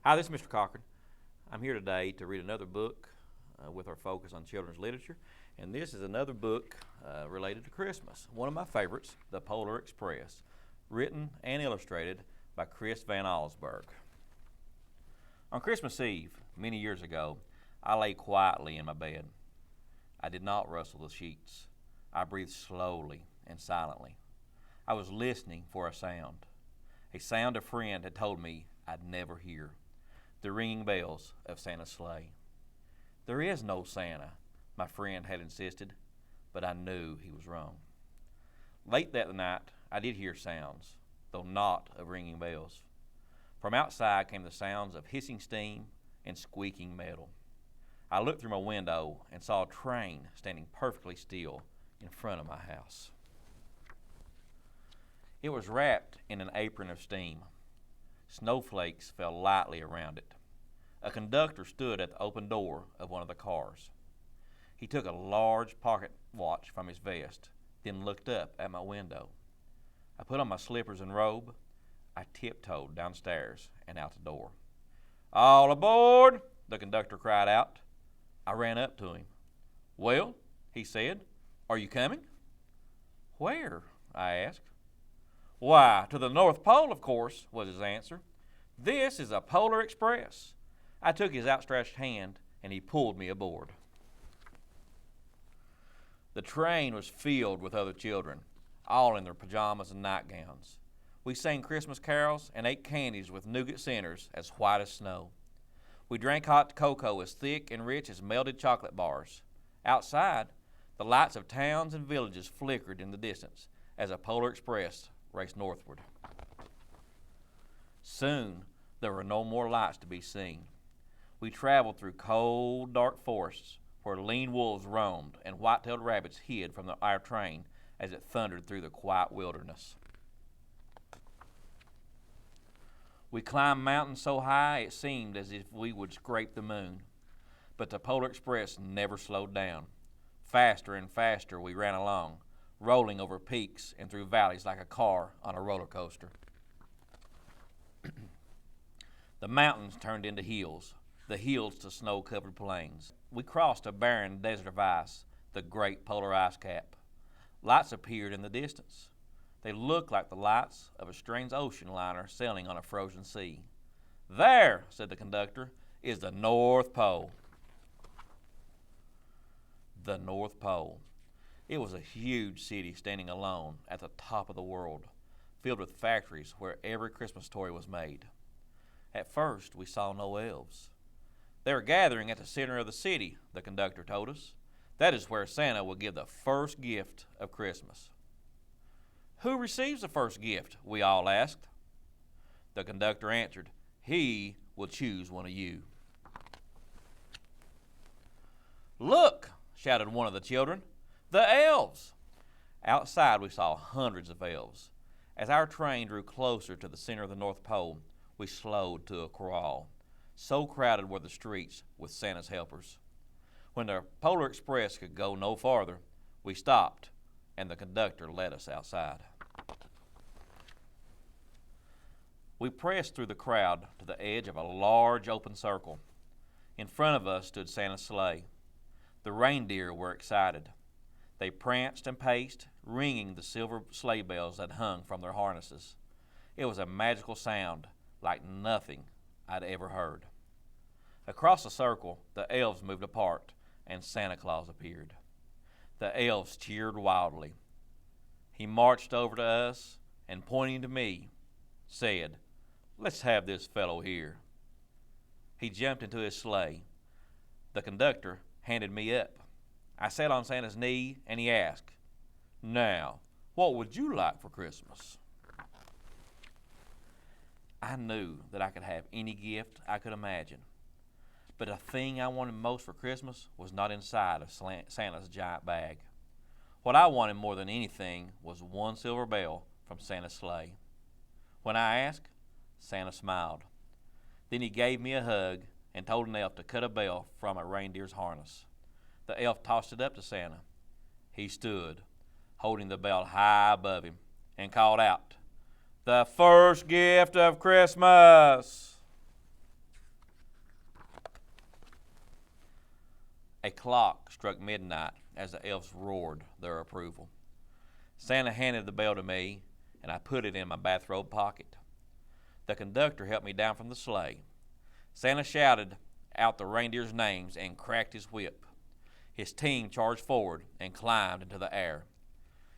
Hi, this is Mr. Cochran. I'm here today to read another book with our focus on children's literature, and this is another book related to Christmas. One of my favorites, The Polar Express, written and illustrated by Chris Van Allsburg. On Christmas Eve, many years ago, I lay quietly in my bed. I did not rustle the sheets. I breathed slowly and silently. I was listening for a sound a friend had told me I'd never hear. The ringing bells of Santa's sleigh. There is no Santa, my friend had insisted, but I knew he was wrong. Late that night, I did hear sounds, though not of ringing bells. From outside came the sounds of hissing steam and squeaking metal. I looked through my window and saw a train standing perfectly still in front of my house. It was wrapped in an apron of steam. Snowflakes fell lightly around it. A conductor stood at the open door of one of the cars. He took a large pocket watch from his vest, then looked up at my window. I put on my slippers and robe. I tiptoed downstairs and out the door. "All aboard!" the conductor cried out. I ran up to him. "Well," he said, "are you coming?" "Where?" I asked. "Why, to the North Pole, of course," was his answer. "This is a Polar Express." I took his outstretched hand, and he pulled me aboard. The train was filled with other children, all in their pajamas and nightgowns. We sang Christmas carols and ate candies with nougat centers as white as snow. We drank hot cocoa as thick and rich as melted chocolate bars. Outside, the lights of towns and villages flickered in the distance as a Polar Express raced northward. Soon, there were no more lights to be seen. We traveled through cold, dark forests where lean wolves roamed and white-tailed rabbits hid from our train as it thundered through the quiet wilderness. We climbed mountains so high it seemed as if we would scrape the moon. But the Polar Express never slowed down. Faster and faster we ran along, rolling over peaks and through valleys like a car on a roller coaster. The mountains turned into hills, the hills to snow-covered plains. We crossed a barren desert of ice, the great polar ice cap. Lights appeared in the distance. They looked like the lights of a strange ocean liner sailing on a frozen sea. "There," said the conductor, "is the North Pole." The North Pole. It was a huge city standing alone at the top of the world, filled with factories where every Christmas toy was made. At first, we saw no elves. "They are gathering at the center of the city," the conductor told us. "That is where Santa will give the first gift of Christmas." "Who receives the first gift?" we all asked. The conductor answered, "He will choose one of you." "Look!" shouted one of the children. "The elves!" Outside we saw hundreds of elves. As our train drew closer to the center of the North Pole, we slowed to a crawl. So crowded were the streets with Santa's helpers. When the Polar Express could go no farther, we stopped, and the conductor led us outside. We pressed through the crowd to the edge of a large open circle. In front of us stood Santa's sleigh. The reindeer were excited. They pranced and paced, ringing the silver sleigh bells that hung from their harnesses. It was a magical sound, like nothing I'd ever heard. Across the circle, the elves moved apart, and Santa Claus appeared. The elves cheered wildly. He marched over to us and, pointing to me, said, "Let's have this fellow here." He jumped into his sleigh. The conductor handed me up. I sat on Santa's knee, and he asked, "Now, what would you like for Christmas?" I knew that I could have any gift I could imagine. But the thing I wanted most for Christmas was not inside of Santa's giant bag. What I wanted more than anything was one silver bell from Santa's sleigh. When I asked, Santa smiled. Then he gave me a hug and told an elf to cut a bell from a reindeer's harness. The elf tossed it up to Santa. He stood, holding the bell high above him, and called out, "The first gift of Christmas!" A clock struck midnight as the elves roared their approval. Santa handed the bell to me, and I put it in my bathrobe pocket. The conductor helped me down from the sleigh. Santa shouted out the reindeers' names and cracked his whip. His team charged forward and climbed into the air.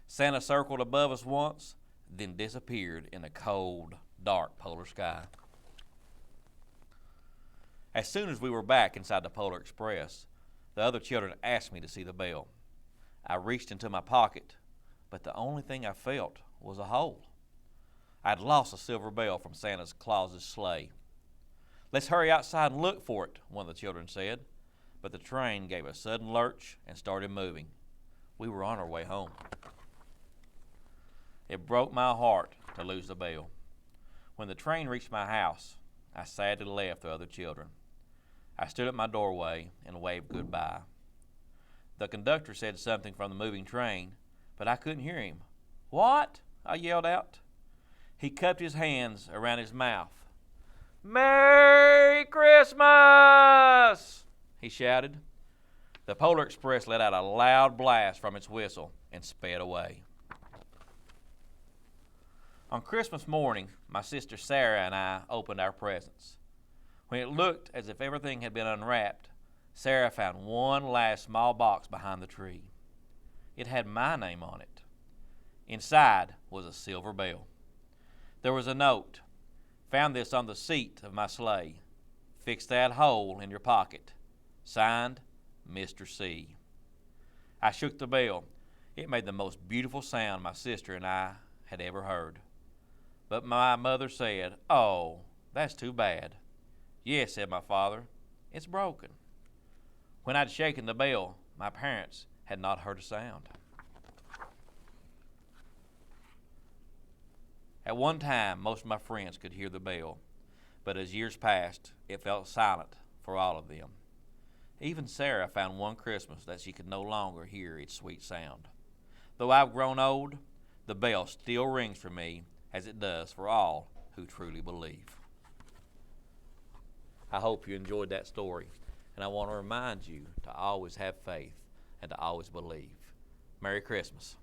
Santa circled above us once, then disappeared in the cold, dark polar sky. As soon as we were back inside the Polar Express, the other children asked me to see the bell. I reached into my pocket, but the only thing I felt was a hole. I'd lost a silver bell from Santa Claus's sleigh. "Let's hurry outside and look for it," one of the children said, but the train gave a sudden lurch and started moving. We were on our way home. It broke my heart to lose the bell. When the train reached my house, I sadly left the other children. I stood at my doorway and waved goodbye. The conductor said something from the moving train, but I couldn't hear him. "What?" I yelled out. He cupped his hands around his mouth. "Merry Christmas!" he shouted. The Polar Express let out a loud blast from its whistle and sped away. On Christmas morning, my sister Sarah and I opened our presents. When it looked as if everything had been unwrapped, Sarah found one last small box behind the tree. It had my name on it. Inside was a silver bell. There was a note. "Found this on the seat of my sleigh. Fix that hole in your pocket. Signed, Mr. C." I shook the bell. It made the most beautiful sound my sister and I had ever heard. But my mother said, "Oh, that's too bad." "Yes," said my father, "it's broken." When I'd shaken the bell, my parents had not heard a sound. At one time, most of my friends could hear the bell, but as years passed, it felt silent for all of them. Even Sarah found one Christmas that she could no longer hear its sweet sound. Though I've grown old, the bell still rings for me as it does for all who truly believe. I hope you enjoyed that story, and I want to remind you to always have faith and to always believe. Merry Christmas.